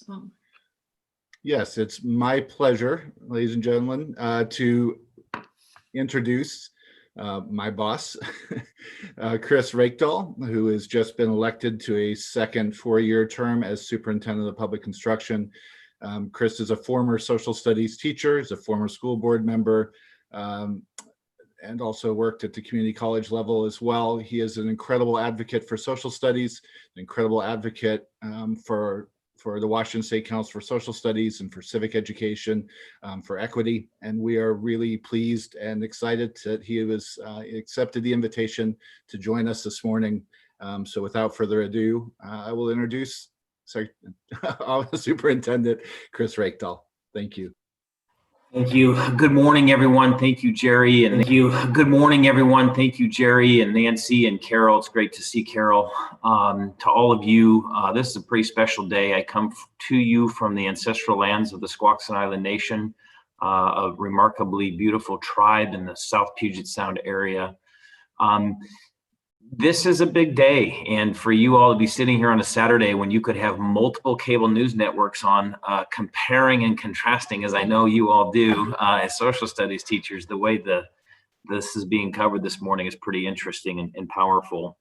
Oh. Yes, it's my pleasure, ladies and gentlemen, to introduce my boss, Chris Reykdal, who has just been elected to a second four-year term as Superintendent of Public Instruction. Chris is a former social studies teacher, is a former school board member, and also worked at the community college level as well. He is an incredible advocate for social studies, an incredible advocate for the Washington State Council for Social Studies and for civic education, for equity. And we are really pleased and excited that he was accepted the invitation to join us this morning. So without further ado, I will introduce Superintendent Chris Reykdal. Thank you. Thank you. Good morning, everyone. Thank you, Jerry. And good morning, everyone. Thank you, Jerry and Nancy and Carol. It's great to see Carol. To all of you, this is a pretty special day. I come to you from the ancestral lands of the Squaxin Island Nation, a remarkably beautiful tribe in the South Puget Sound area. This is a big day, and for you all to be sitting here on a Saturday when you could have multiple cable news networks on, comparing and contrasting, as I know you all do as social studies teachers, the way this is being covered this morning is pretty interesting and powerful.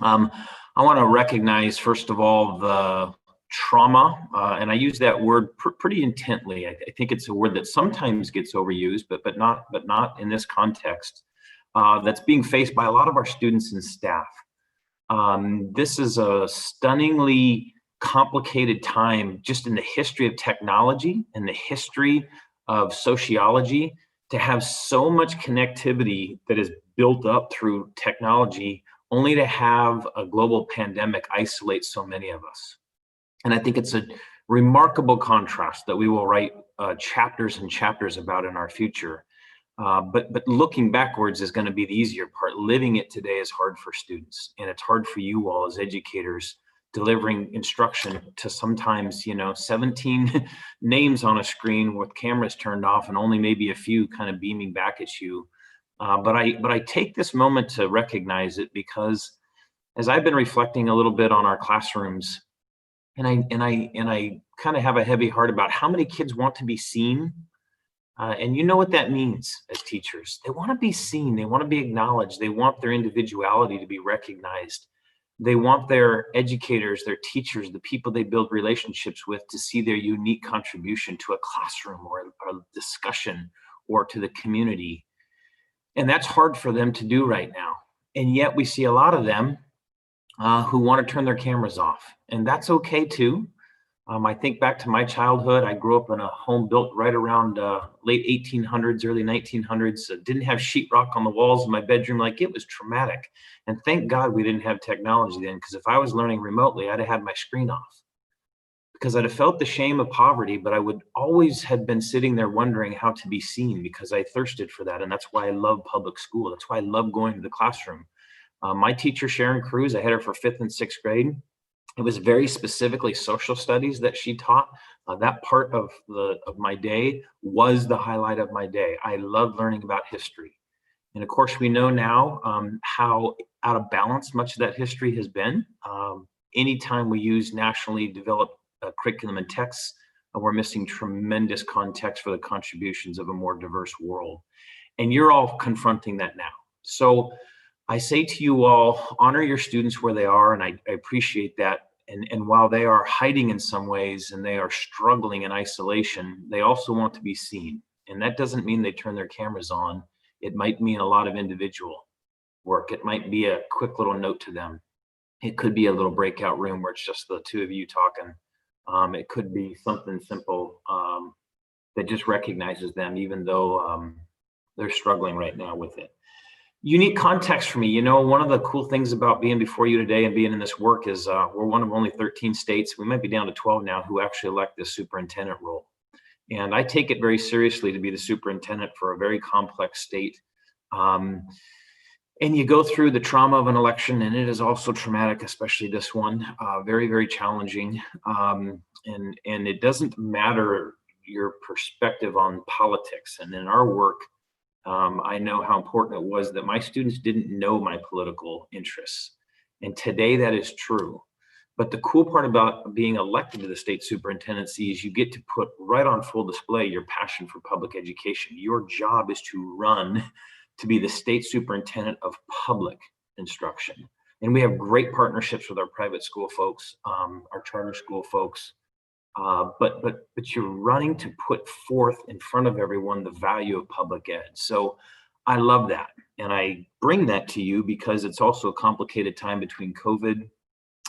I want to recognize, first of all, the trauma, and I use that word pretty intently. I think it's a word that sometimes gets overused, but not in this context. That's being faced by a lot of our students and staff. This is a stunningly complicated time just in the history of technology and the history of sociology, to have so much connectivity that is built up through technology, only to have a global pandemic isolate so many of us. And I think it's a remarkable contrast that we will write chapters and chapters about in our future. But looking backwards is going to be the easier part. Living it today is hard for students, and it's hard for you all as educators, delivering instruction to sometimes, 17 names on a screen with cameras turned off and only maybe a few kind of beaming back at you. But I take this moment to recognize it, because as I've been reflecting a little bit on our classrooms, and I kind of have a heavy heart about how many kids want to be seen. And you know what that means as teachers. They want to be seen, they want to be acknowledged, they want their individuality to be recognized. They want their educators, their teachers, the people they build relationships with, to see their unique contribution to a classroom or a discussion or to the community. And that's hard for them to do right now. And yet we see a lot of them who want to turn their cameras off. And that's okay too. I think back to my childhood. I grew up in a home built right around late 1800s, early 1900s. Didn't have sheetrock on the walls in my bedroom. Like, it was traumatic. And thank God we didn't have technology then, because if I was learning remotely, I'd have had my screen off. Because I'd have felt the shame of poverty, but I would always have been sitting there wondering how to be seen, because I thirsted for that. And that's why I love public school. That's why I love going to the classroom. My teacher, Sharon Cruz, I had her for 5th and 6th grade. It was very specifically social studies that she taught. That part of my day was the highlight of my day. I loved learning about history. And of course, we know now how out of balance much of that history has been. Anytime we use nationally developed curriculum and texts, we're missing tremendous context for the contributions of a more diverse world. And you're all confronting that now. So I say to you all, honor your students where they are, and I appreciate that. And while they are hiding in some ways and they are struggling in isolation, they also want to be seen. And that doesn't mean they turn their cameras on. It might mean a lot of individual work. It might be a quick little note to them. It could be a little breakout room where it's just the two of you talking. It could be something simple that just recognizes them, even though they're struggling right now with it. Unique context for me. One of the cool things about being before you today and being in this work is we're one of only 13 states. We might be down to 12 now who actually elect the superintendent role. And I take it very seriously to be the superintendent for a very complex state. And you go through the trauma of an election, and it is also traumatic, especially this one, very, very challenging. And it doesn't matter your perspective on politics. And in our work, I know how important it was that my students didn't know my political interests. And today that is true. But the cool part about being elected to the state superintendency is you get to put right on full display your passion for public education. Your job is to run to be the state superintendent of public instruction. And we have great partnerships with our private school folks, our charter school folks. But you're running to put forth in front of everyone the value of public ed. So I love that. And I bring that to you because it's also a complicated time between COVID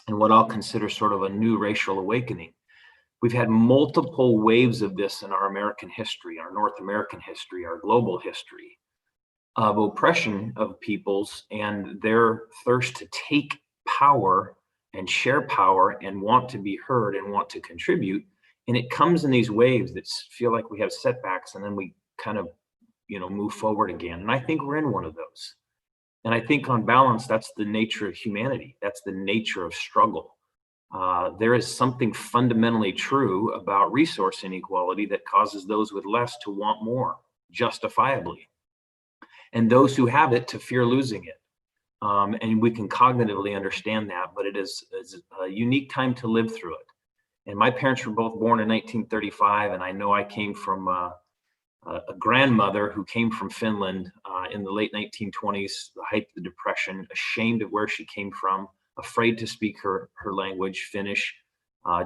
and what I'll consider sort of a new racial awakening. We've had multiple waves of this in our American history, our North American history, our global history of oppression of peoples and their thirst to take power and share power and want to be heard and want to contribute. And it comes in these waves that feel like we have setbacks and then we kind of, move forward again. And I think we're in one of those. And I think on balance, that's the nature of humanity. That's the nature of struggle. There is something fundamentally true about resource inequality that causes those with less to want more, justifiably, and those who have it to fear losing it. And we can cognitively understand that, but it is a unique time to live through it. And my parents were both born in 1935, and I know I came from a grandmother who came from Finland in the late 1920s, the height of the Depression, ashamed of where she came from, afraid to speak her language, Finnish,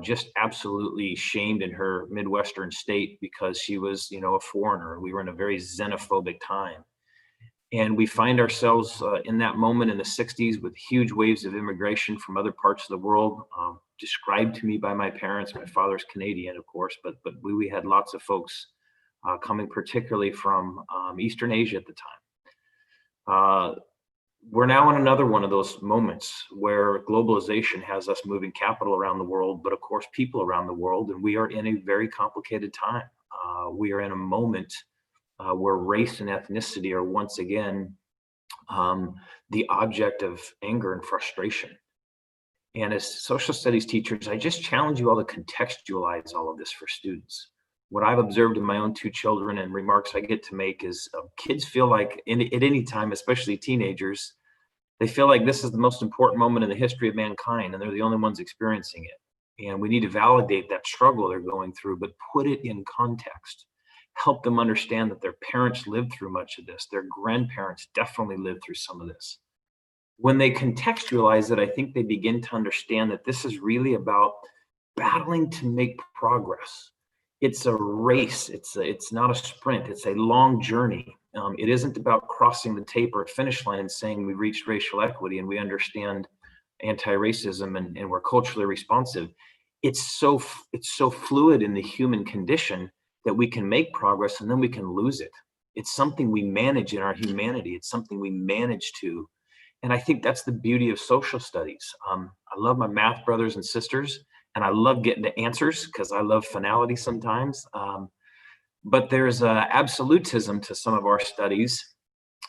just absolutely shamed in her Midwestern state because she was, a foreigner. We were in a very xenophobic time. And we find ourselves in that moment in the 60s with huge waves of immigration from other parts of the world, described to me by my parents. My father's Canadian, of course, but we had lots of folks coming particularly from Eastern Asia at the time. We're now in another one of those moments where globalization has us moving capital around the world, but of course people around the world, and we are in a very complicated time. We are in a moment where race and ethnicity are once again the object of anger and frustration. And as social studies teachers, I just challenge you all to contextualize all of this for students. What I've observed in my own two children and remarks I get to make is kids feel like at any time, especially teenagers, they feel like this is the most important moment in the history of mankind and they're the only ones experiencing it. And we need to validate that struggle they're going through, but put it in context. Help them understand that their parents lived through much of this. Their grandparents definitely lived through some of this. When they contextualize it, I think they begin to understand that this is really about battling to make progress. It's a race. It's not a sprint. It's a long journey. It isn't about crossing the tape or finish line and saying we reached racial equity and we understand anti-racism and we're culturally responsive. It's so fluid in the human condition that we can make progress and then we can lose it. It's something we manage in our humanity. It's something we manage to. And I think that's the beauty of social studies. I love my math brothers and sisters, and I love getting to answers because I love finality sometimes. But there's absolutism to some of our studies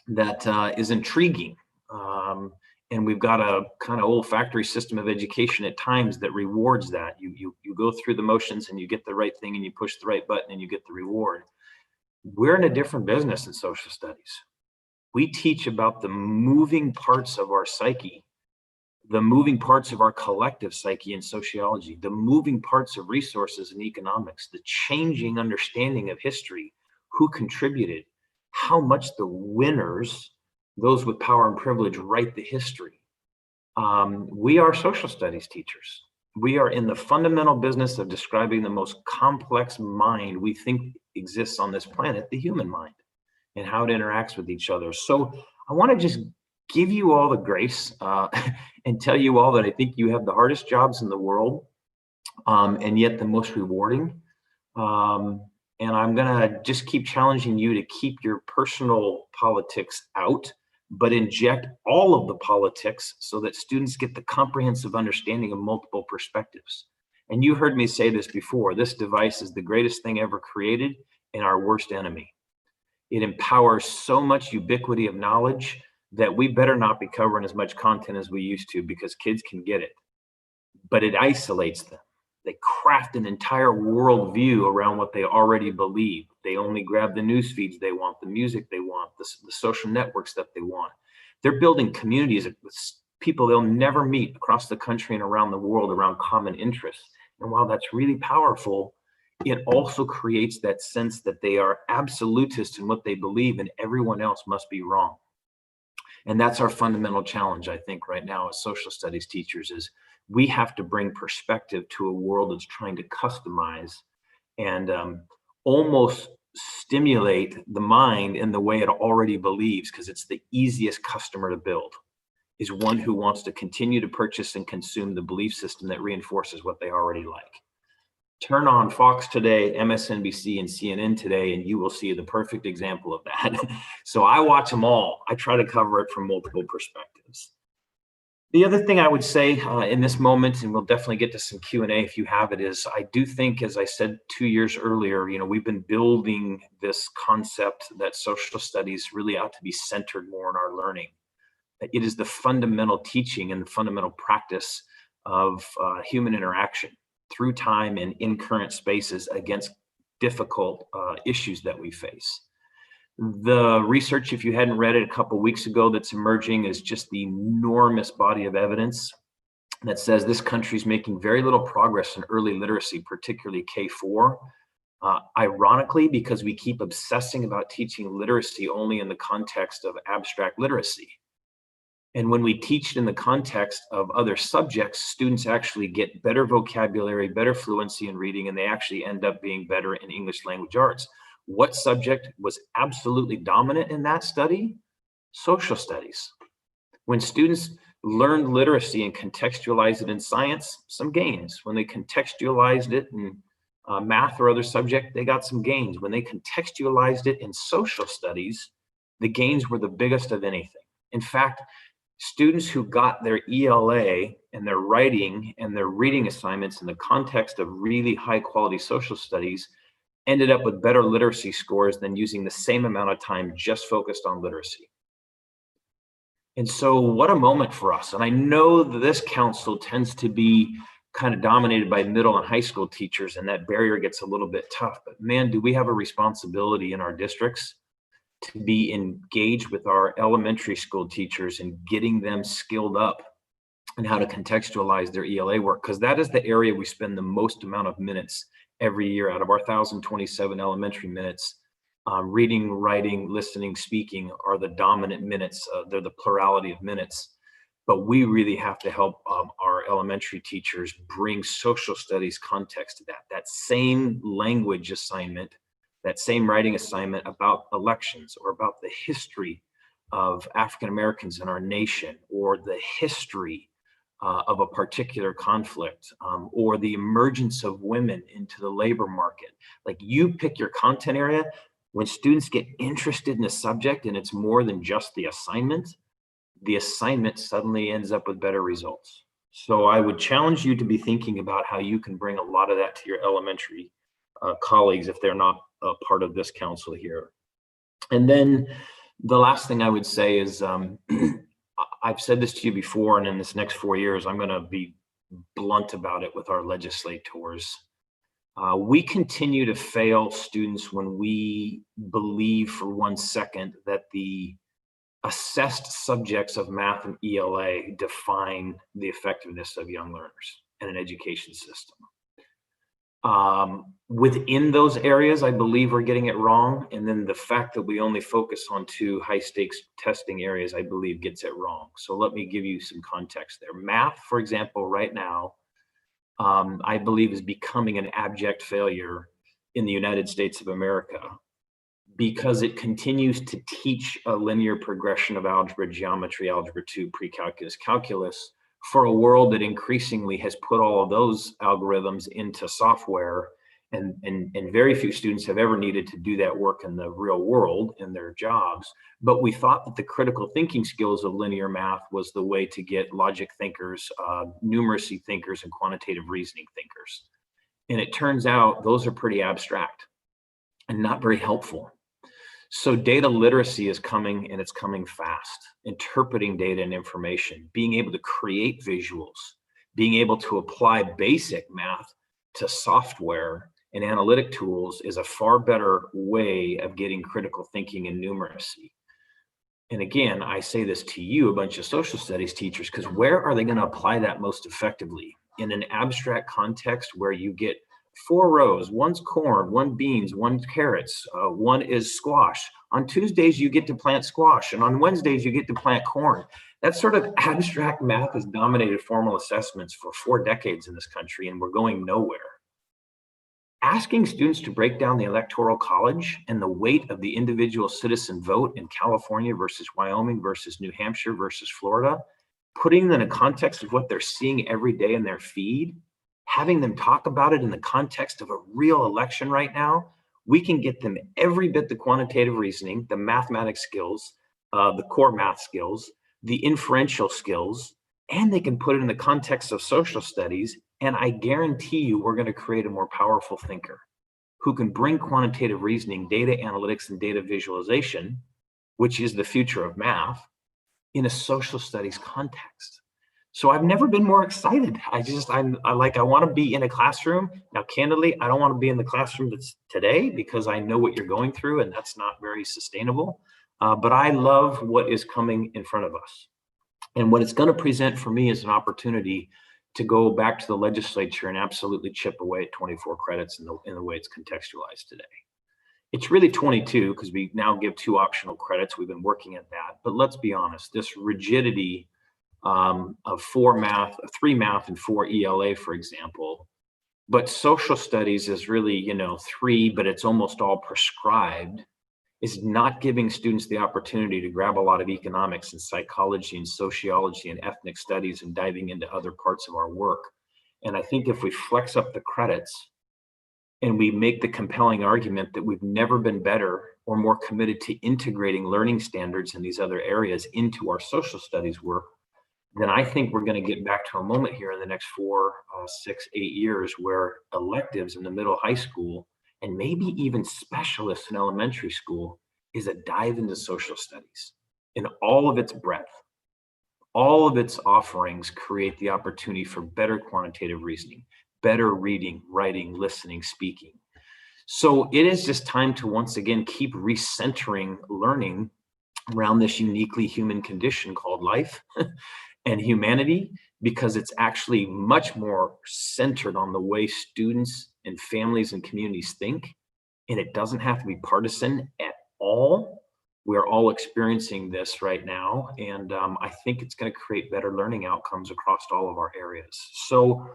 that is intriguing. And we've got a kind of olfactory system of education at times that rewards that. You go through the motions and you get the right thing and you push the right button and you get the reward. We're in a different business in social studies. We teach about the moving parts of our psyche, the moving parts of our collective psyche in sociology, the moving parts of resources in economics, the changing understanding of history, who contributed, how much the winners, those with power and privilege, write the history. We are social studies teachers. We are in the fundamental business of describing the most complex mind we think exists on this planet, the human mind, and how it interacts with each other. So I want to just give you all the grace and tell you all that I think you have the hardest jobs in the world and yet the most rewarding. And I'm gonna just keep challenging you to keep your personal politics out, but inject all of the politics so that students get the comprehensive understanding of multiple perspectives. And you heard me say this before, this device is the greatest thing ever created and our worst enemy. It empowers so much ubiquity of knowledge that we better not be covering as much content as we used to because kids can get it, but it isolates them. They craft an entire worldview around what they already believe. They only grab the news feeds they want, the music they want, the social networks that they want. They're building communities with people they'll never meet across the country and around the world around common interests. And while that's really powerful, it also creates that sense that they are absolutist in what they believe and everyone else must be wrong. And that's our fundamental challenge, I think, right now as social studies teachers, is we have to bring perspective to a world that's trying to customize and almost stimulate the mind in the way it already believes, because it's the easiest customer to build, is one who wants to continue to purchase and consume the belief system that reinforces what they already like. Turn on Fox today, MSNBC, and CNN today, and you will see the perfect example of that. So I watch them all. I try to cover it from multiple perspectives. The other thing I would say in this moment, and we'll definitely get to some Q&A if you have it, is I do think, as I said 2 years earlier, we've been building this concept that social studies really ought to be centered more in our learning. It is the fundamental teaching and the fundamental practice of human interaction through time and in current spaces against difficult issues that we face. The research, if you hadn't read it a couple of weeks ago, that's emerging is just the enormous body of evidence that says this country is making very little progress in early literacy, particularly K-4. Ironically, because we keep obsessing about teaching literacy only in the context of abstract literacy. And when we teach it in the context of other subjects, students actually get better vocabulary, better fluency in reading, and they actually end up being better in English language arts. What subject was absolutely dominant in that study? Social studies. When students learned literacy and contextualized it in science, some gains. When they contextualized it in math or other subject, they got some gains. When they contextualized it in social studies, the gains were the biggest of anything. In fact, students who got their ELA and their writing and their reading assignments in the context of really high quality social studies ended up with better literacy scores than using the same amount of time just focused on literacy. And so what a moment for us. And I know that this council tends to be kind of dominated by middle and high school teachers, and that barrier gets a little bit tough. But man, do we have a responsibility in our districts to be engaged with our elementary school teachers and getting them skilled up in how to contextualize their ELA work, because that is the area we spend the most amount of minutes every year. Out of our 1,027 elementary minutes, reading, writing, listening, speaking are the dominant minutes. They're the plurality of minutes. But we really have to help our elementary teachers bring social studies context to that. That same language assignment, that same writing assignment about elections or about the history of African Americans in our nation, or the history of a particular conflict, or the emergence of women into the labor market. Like, you pick your content area. When students get interested in a subject and it's more than just the assignment suddenly ends up with better results. So I would challenge you to be thinking about how you can bring a lot of that to your elementary colleagues if they're not a part of this council here. And then the last thing I would say is, I've said this to you before, and in this next 4 years, I'm going to be blunt about it with our legislators. We continue to fail students when we believe for 1 second that the assessed subjects of math and ELA define the effectiveness of young learners in an education system. Within those areas, I believe we're getting it wrong. And then the fact that we only focus on 2 high stakes testing areas, I believe gets it wrong. So let me give you some context there. Math, for example, right now, I believe is becoming an abject failure in the United States of America, because it continues to teach a linear progression of algebra, geometry, algebra 2, pre-calculus, calculus, for a world that increasingly has put all of those algorithms into software, and very few students have ever needed to do that work in the real world in their jobs. But we thought that the critical thinking skills of linear math was the way to get logic thinkers, numeracy thinkers, and quantitative reasoning thinkers. And it turns out those are pretty abstract and not very helpful. So data literacy is coming, and it's coming fast. Interpreting data and information, being able to create visuals, being able to apply basic math to software and analytic tools is a far better way of getting critical thinking and numeracy. And again, I say this to you, a bunch of social studies teachers, because where are they going to apply that most effectively? In an abstract context where you get 4 rows, one's corn, one beans, one carrots, one is squash. On Tuesdays, you get to plant squash, and on Wednesdays, you get to plant corn. That sort of abstract math has dominated formal assessments for 4 decades in this country, and we're going nowhere. Asking students to break down the Electoral College and the weight of the individual citizen vote in California versus Wyoming versus New Hampshire versus Florida, putting them in a context of what they're seeing every day in their feed, having them talk about it in the context of a real election right now, we can get them every bit the quantitative reasoning, the mathematics skills, the core math skills, the inferential skills, and they can put it in the context of social studies. And I guarantee you, we're going to create a more powerful thinker who can bring quantitative reasoning, data analytics, and data visualization, which is the future of math, in a social studies context. So I've never been more excited. I want to be in a classroom. Now, candidly, I don't want to be in the classroom that's today because I know what you're going through and that's not very sustainable. But I love what is coming in front of us. And what it's going to present for me is an opportunity to go back to the legislature and absolutely chip away at 24 credits in the way it's contextualized today. It's really 22 because we now give 2 optional credits. We've been working at that. But let's be honest, this rigidity of 3 math and 4 ELA, for example, but social studies is really, 3, but it's almost all prescribed, is not giving students the opportunity to grab a lot of economics and psychology and sociology and ethnic studies and diving into other parts of our work. And I think if we flex up the credits and we make the compelling argument that we've never been better or more committed to integrating learning standards in these other areas into our social studies work, then I think we're going to get back to a moment here in the next 4, 6, 8 years where electives in the middle high school and maybe even specialists in elementary school is a dive into social studies in all of its breadth. All of its offerings create the opportunity for better quantitative reasoning, better reading, writing, listening, speaking. So it is just time to once again keep recentering learning around this uniquely human condition called life and humanity, because it's actually much more centered on the way students and families and communities think. And it doesn't have to be partisan at all. We're all experiencing this right now. And I think it's going to create better learning outcomes across all of our areas. So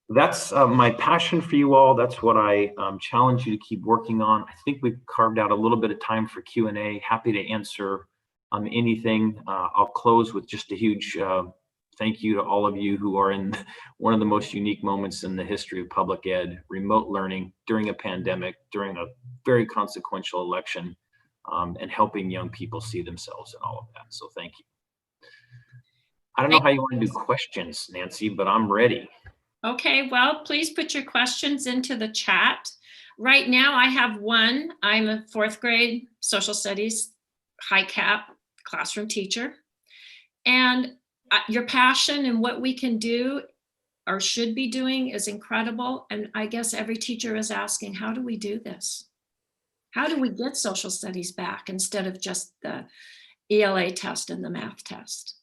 that's my passion for you all. That's what I challenge you to keep working on. I think we've carved out a little bit of time for Q&A. Happy to answer anything. I'll close with just a huge thank you to all of you who are in one of the most unique moments in the history of public ed, remote learning during a pandemic, during a very consequential election, and helping young people see themselves in all of that. So thank you. I don't know how you want to do questions, Nancy, but I'm ready. Okay, well, please put your questions into the chat. Right now I have one. I'm a 4th grade social studies high cap classroom teacher. And your passion and what we can do or should be doing is incredible. And I guess every teacher is asking, how do we do this? How do we get social studies back instead of just the ELA test and the math test?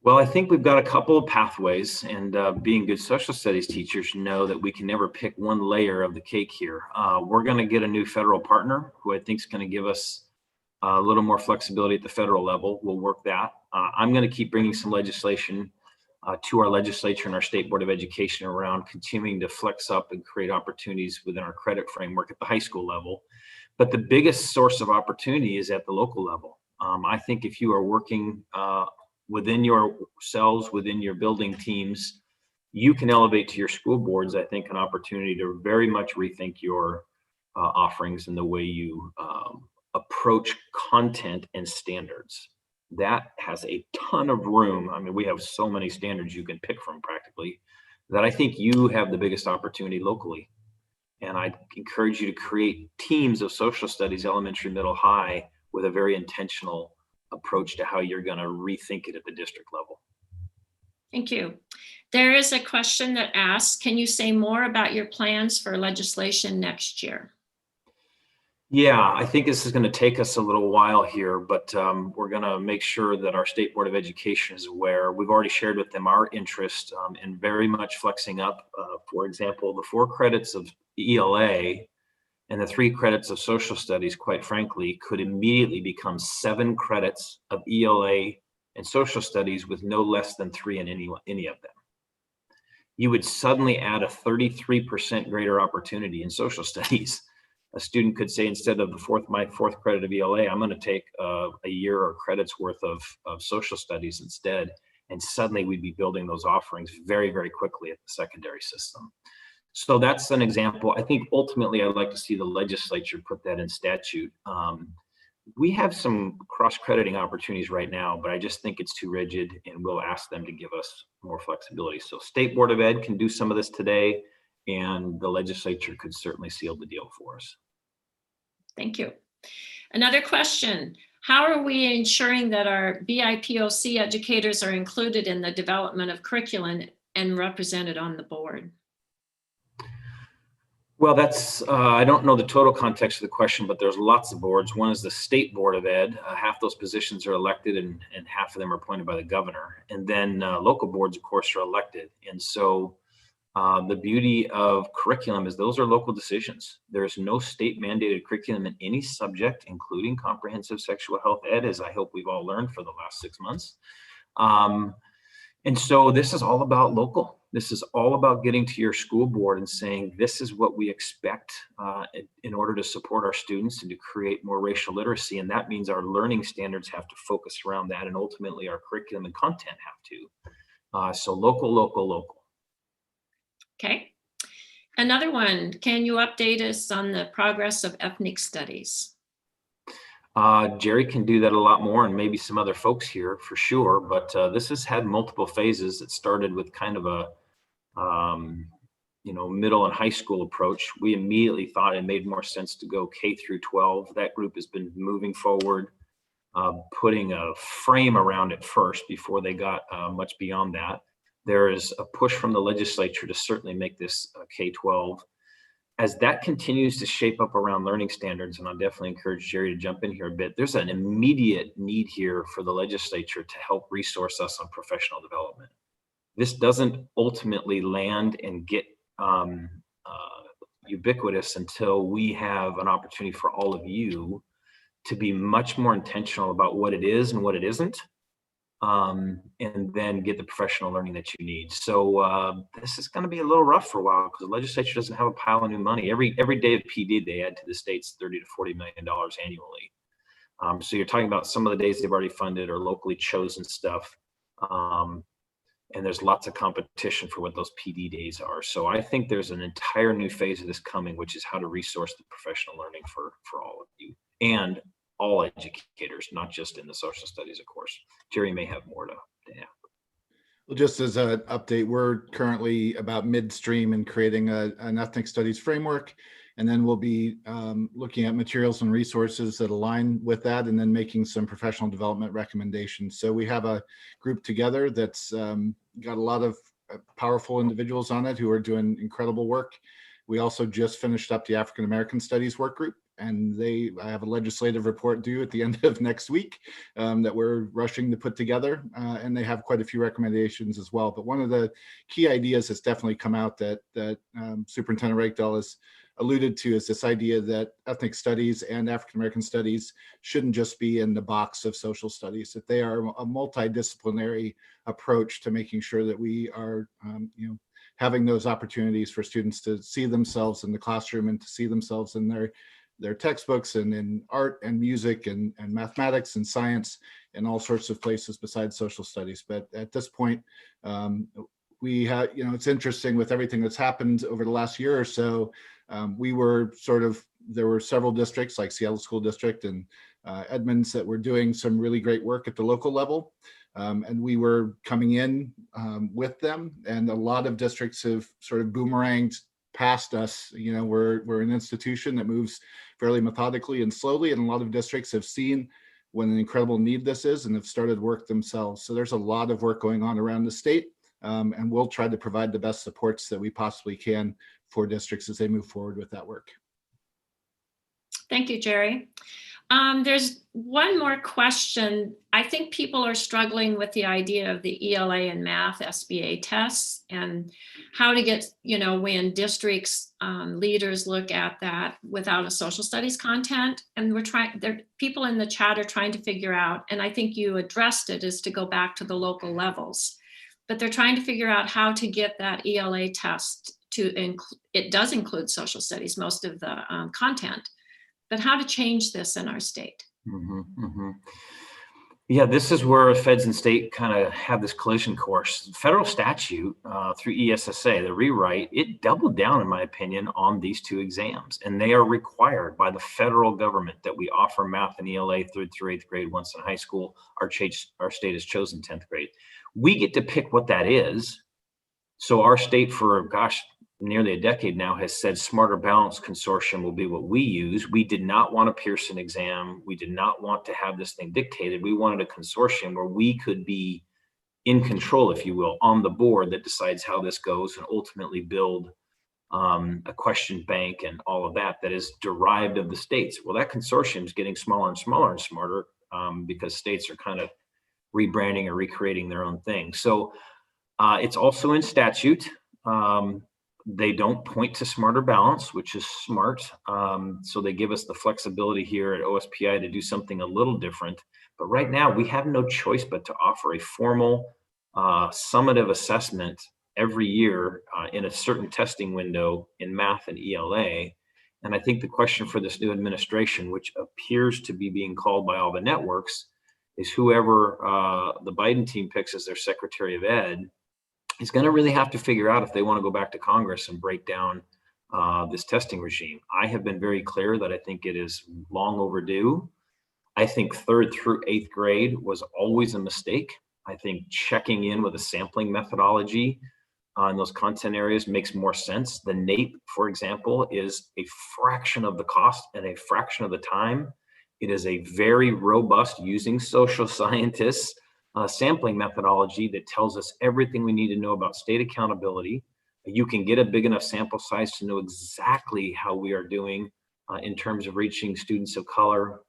Well, I think we've got a couple of pathways, and being good social studies teachers know that we can never pick one layer of the cake here. We're going to get a new federal partner who I think is going to give us a little more flexibility at the federal level. We'll work that. I'm going to keep bringing some legislation to our legislature and our State Board of Education around continuing to flex up and create opportunities within our credit framework at the high school level. But the biggest source of opportunity is at the local level. I think if you are working within yourselves, within your building teams, you can elevate to your school boards, I think, an opportunity to very much rethink your offerings and the way you approach content and standards. That has a ton of room. I mean, we have so many standards you can pick from practically that I think you have the biggest opportunity locally. And I encourage you to create teams of social studies, elementary, middle, high, with a very intentional approach to how you're going to rethink it at the district level. Thank you. There is a question that asks, can you say more about your plans for legislation next year? Yeah, I think this is going to take us a little while here, but we're going to make sure that our State Board of Education is aware. We've already shared with them our interest in very much flexing up, for example, the 4 credits of ELA and the 3 credits of social studies, quite frankly, could immediately become 7 credits of ELA and social studies with no less than 3 in any of them. You would suddenly add a 33% greater opportunity in social studies. A student could say, instead of my fourth credit of ELA, I'm going to take a year or credits worth of social studies instead. And suddenly we'd be building those offerings very, very quickly at the secondary system. So that's an example. I think ultimately I'd like to see the legislature put that in statute. We have some cross-crediting opportunities right now, but I just think it's too rigid, and we'll ask them to give us more flexibility. So State Board of Ed can do some of this today, and the legislature could certainly seal the deal for us. Thank you. Another question. How are we ensuring that our BIPOC educators are included in the development of curriculum and represented on the board? Well, that's, I don't know the total context of the question, but there's lots of boards. One is the State Board of Ed. Half those positions are elected and half of them are appointed by the governor. And then local boards, of course, are elected. And so the beauty of curriculum is those are local decisions. There's no state mandated curriculum in any subject, including comprehensive sexual health ed, as I hope we've all learned for the last 6 months. And so this is all about local. This is all about getting to your school board and saying, this is what we expect in order to support our students and to create more racial literacy. And that means our learning standards have to focus around that, and ultimately our curriculum and content have to. So local, local, local. Okay. Another one, can you update us on the progress of ethnic studies? Jerry can do that a lot more, and maybe some other folks here for sure, but this has had multiple phases. It started with kind of a middle and high school approach. We immediately thought it made more sense to go K through 12. That group has been moving forward, putting a frame around it first before they got much beyond that. There is a push from the legislature to certainly make this K-12. As that continues to shape up around learning standards, and I'll definitely encourage Jerry to jump in here a bit, there's an immediate need here for the legislature to help resource us on professional development. This doesn't ultimately land and get ubiquitous until we have an opportunity for all of you to be much more intentional about what it is and what it isn't, and then get the professional learning that you need. So this is going to be a little rough for a while because the legislature doesn't have a pile of new money. Every day of PD they add to the states $30 to $40 million annually. So you're talking about some of the days they've already funded or locally chosen stuff, and there's lots of competition for what those PD days are. So I think there's an entire new phase of this coming, which is how to resource the professional learning for all of you and all educators, not just in the social studies, of course. Jerry may have more to add. Well, just as an update, we're currently about midstream in creating an ethnic studies framework, and then we'll be looking at materials and resources that align with that, and then making some professional development recommendations. So we have a group together that's got a lot of powerful individuals on it who are doing incredible work. We also just finished up the African American Studies work group, and I have a legislative report due at the end of next week that we're rushing to put together, and they have quite a few recommendations as well. But one of the key ideas that's definitely come out that Superintendent Reykdal has alluded to is this idea that ethnic studies and African American studies shouldn't just be in the box of social studies, that they are a multidisciplinary approach to making sure that we are having those opportunities for students to see themselves in the classroom and to see themselves in their textbooks and in art and music and mathematics and science and all sorts of places besides social studies. But at this point, we have, it's interesting with everything that's happened over the last year or so. There were several districts like Seattle School District and Edmonds that were doing some really great work at the local level. And we were coming in with them, and a lot of districts have sort of boomeranged past us. We're an institution that moves fairly methodically and slowly, and a lot of districts have seen what an incredible need this is and have started work themselves. So there's a lot of work going on around the state, and we'll try to provide the best supports that we possibly can for districts as they move forward with that work. Thank you, Jerry. There's one more question. I think people are struggling with the idea of the ELA and math SBA tests and how to get, when districts leaders look at that without a social studies content. And people in the chat are trying to figure out, and I think you addressed it, is to go back to the local levels. But they're trying to figure out how to get that ELA test it does include social studies, most of the content, but how to change this in our state. Yeah, this is where feds and state kind of have this collision course. Federal statute through ESSA, the rewrite, it doubled down, in my opinion, on these two exams. And they are required by the federal government that we offer math and ELA through 8th grade once in high school. Our state has chosen 10th grade. We get to pick what that is. So our state for, nearly a decade now has said Smarter Balance Consortium will be what we use. We did not want a Pearson exam. We did not want to have this thing dictated. We wanted a consortium where we could be in control, if you will, on the board that decides how this goes and ultimately build a question bank and all of that is derived of the states. Well, that consortium is getting smaller and smaller and smarter because states are kind of rebranding or recreating their own thing. So it's also in statute. They don't point to Smarter Balance, which is smart. So they give us the flexibility here at OSPI to do something a little different. But right now we have no choice but to offer a formal summative assessment every year in a certain testing window in math and ELA. And I think the question for this new administration, which appears to be being called by all the networks, is whoever the Biden team picks as their Secretary of Ed is going to really have to figure out if they want to go back to Congress and break down this testing regime. I have been very clear that I think it is long overdue. I think 3rd through 8th grade was always a mistake. I think checking in with a sampling methodology in those content areas makes more sense. The NAEP, for example, is a fraction of the cost and a fraction of the time. It is a very robust, using social scientists, sampling methodology that tells us everything we need to know about state accountability. You can get a big enough sample size to know exactly how we are doing in terms of reaching students of color,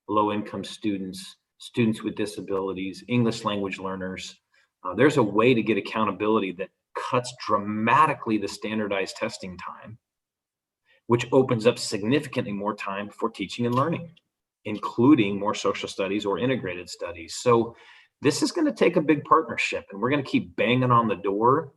low-income students, students with disabilities, English language learners. There's a way to get accountability that cuts dramatically the standardized testing time, which opens up significantly more time for teaching and learning, including more social studies or integrated studies. So this is going to take a big partnership, and we're going to keep banging on the door.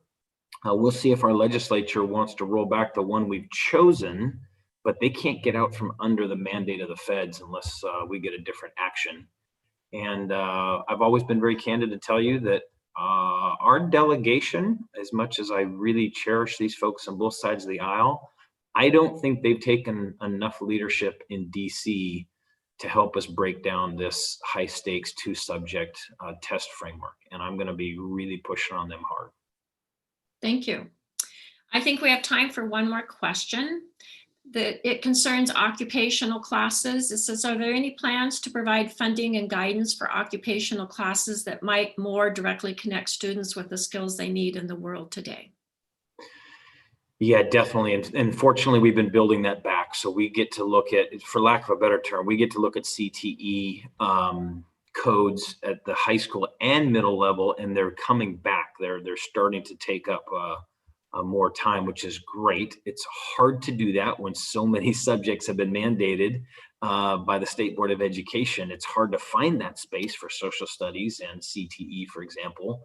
We'll see if our legislature wants to roll back the one we've chosen, but they can't get out from under the mandate of the feds unless we get a different action. And I've always been very candid to tell you that our delegation, as much as I really cherish these folks on both sides of the aisle, I don't think they've taken enough leadership in DC to help us break down this high stakes 2-subject test framework. And I'm going to be really pushing on them hard. Thank you. I think we have time for one more question. It concerns occupational classes. It says, are there any plans to provide funding and guidance for occupational classes that might more directly connect students with the skills they need in the world today? Yeah, definitely. And fortunately, we've been building that back. So we get to look at, for lack of a better term, we get to look at CTE codes at the high school and middle level, and they're coming back. They're starting to take up more time, which is great. It's hard to do that when so many subjects have been mandated by the State Board of Education. It's hard to find that space for social studies and CTE, for example.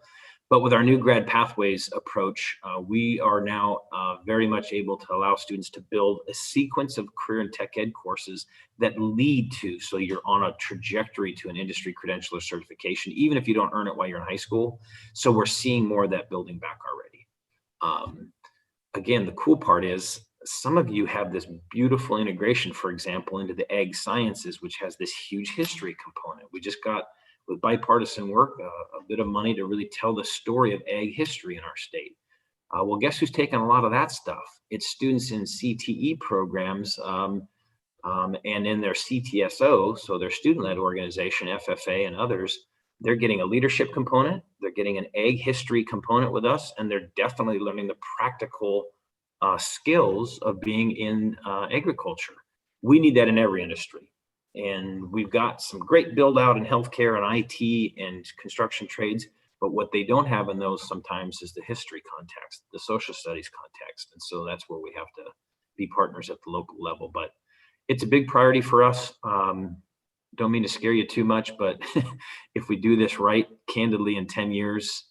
But with our new grad pathways approach, we are now very much able to allow students to build a sequence of career and tech ed courses that lead to, so you're on a trajectory to an industry credential or certification, even if you don't earn it while you're in high school. So we're seeing more of that building back already. Again, the cool part is some of you have this beautiful integration, for example, into the ag sciences, which has this huge history component. We just got, with bipartisan work, a bit of money to really tell the story of ag history in our state. Well, guess who's taken a lot of that stuff? It's students in CTE programs and in their CTSO, so their student-led organization, FFA and others. They're getting a leadership component, they're getting an ag history component with us, and they're definitely learning the practical skills of being in agriculture. We need that in every industry. And we've got some great build out in healthcare and IT and construction trades, but what they don't have in those sometimes is the history context, the social studies context. And so that's where we have to be partners at the local level. But it's a big priority for us. Don't mean to scare you too much, but if we do this right, candidly, in 10 years,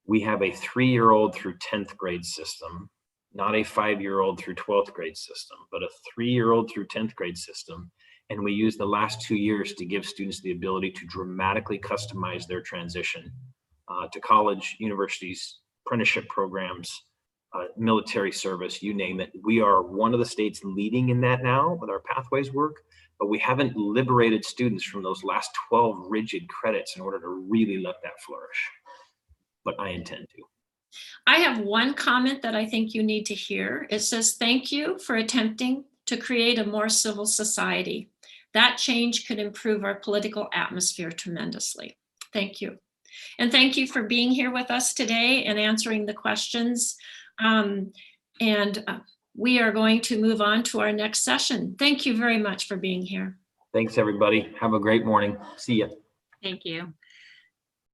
we have a 3-year-old through 10th grade system, not a 5-year-old through 12th grade system, but a 3-year-old through 10th grade system. And we use the last 2 years to give students the ability to dramatically customize their transition to college, universities, apprenticeship programs, military service, you name it. We are one of the states leading in that now with our pathways work, but we haven't liberated students from those last 12 rigid credits in order to really let that flourish. But I intend to. I have one comment that I think you need to hear. It says, thank you for attempting to create a more civil society. That change could improve our political atmosphere tremendously. Thank you. And thank you for being here with us today and answering the questions. We are going to move on to our next session. Thank you very much for being here. Thanks, everybody. Have a great morning. See ya. Thank you.